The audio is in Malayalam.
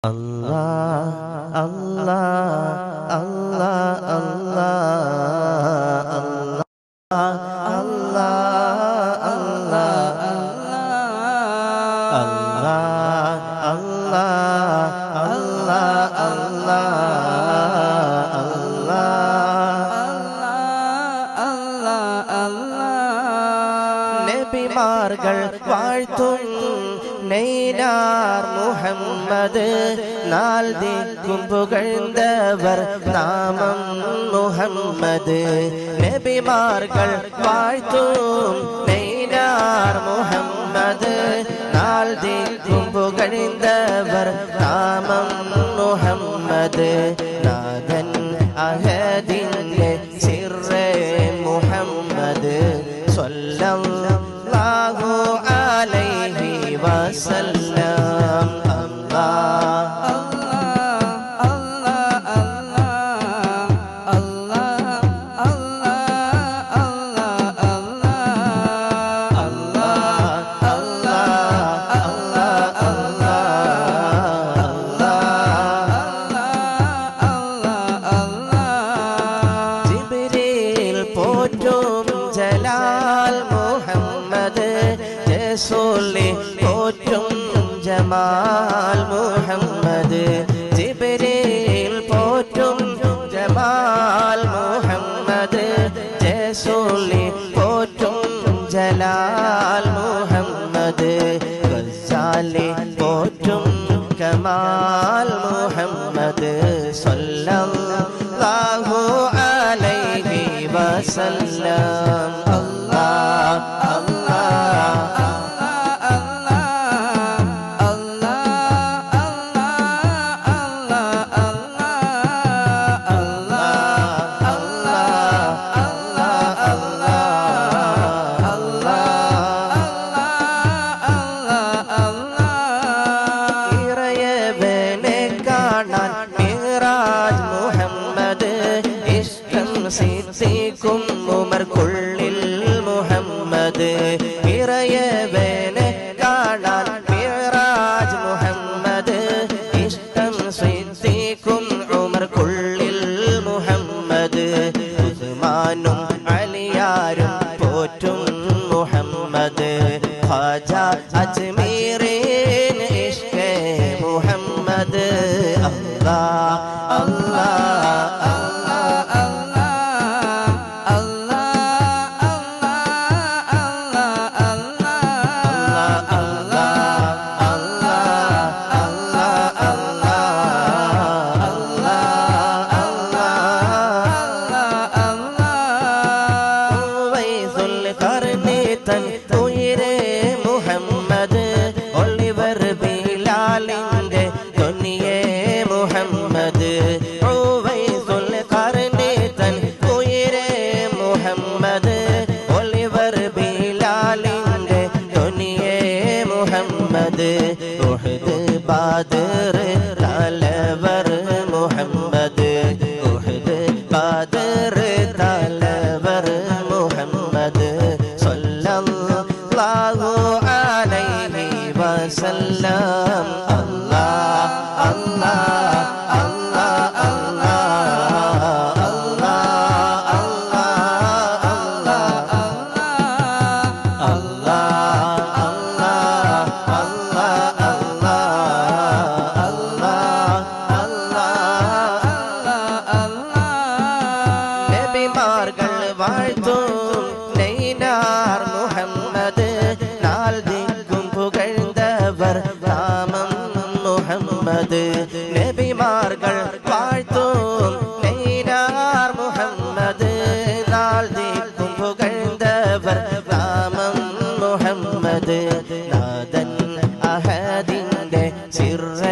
Allah, Allah, Allah, Allah, Allah, Allah, Allah, Allah, Allah, നബിമാർകൾ വാഴ്ത്തും നൈനാർ മുഹമ്മദ് നാൾ ദിക്കും പുകഴ്ന്നവർ നാമം മുഹമ്മദ് നബിമാർകൾ വാഴ്ത്തും നൈനാർ മുഹമ്മദ് നാൾ ദിക്കും പുകഴ്ന്നവർ നാമം മുഹമ്മദ് നാഥൻ അഹദിന്റെ സിർറെ മുഹമ്മദ് സ്വല്ലല്ലാഹു അലൈഹി വസല്ലം ജലാൽ മുഹമ്മദ് ജസൂലി പോറ്റും ജമാൽ മുഹമ്മദ് ജിബ്രീൽ പോറ്റും ജമാൽ മുഹമ്മദ് ജസൂലി പോറ്റും ജലാൽ മുഹമ്മദ് ഗസാലി പോറ്റും കമാൽ മുഹമ്മദ് സ്വല്ലല്ലാഹു അലൈഹി വസല്ലം അല്ലാഹ് സിദ്ദീഖും ഉമർക്കുള്ളിൽ മുഹമ്മദ് ഇറയവനെ കാണാൻ മിഅ്റാജ് മുഹമ്മദ് ഇഷ്ടം സിദ്ദീഖും ഉമർക്കുള്ളിൽ മുഹമ്മദ് ഉസ്മാനും അലിയാരും പോറ്റും മുഹമ്മദ് ഖാജ അജ്മീറിൻ ഇഷ്കെ മുഹമ്മദ് അല്ലാഹ് അല്ലാഹ് ഉയരെ മുഹമ്മദ് ഒലിവർ ബിലാലിന്റെ തൊന്നിയെ മുഹമ്മദ് ഉവൈസുൽ ഖർനി തൻ ഉയരെ മുഹമ്മദ് ഒലിവർ ബിലാലിന്റെ തൊന്നിയെ മുഹമ്മദ് ഉഹദ് ബദർ തലവർ മുഹമ്മദ് ഉഹദ് ബദർ തലവർ മുഹമ്മദ് സ്വല്ലല്ലാഹു അലൈഹി വസല്ലം അല്ലാഹ് അല്ലാഹ് അല്ലാഹ് അല്ലാഹ് നബിമാർകൾ വാഴ്ത്തും നൈനാർ മുഹമ്മദ് നാൾ ദിക്കും പുകഴ്ന്നവർ നാമം മുഹമ്മദ് നബിമാർകൾ വാഴ്ത്തും നൈനാർ മുഹമ്മദ് നാൾ ദിക്കും പുകഴ്ന്നവർ നാമം മുഹമ്മദ് നാഥൻ അഹദിന്റെ സിർറെ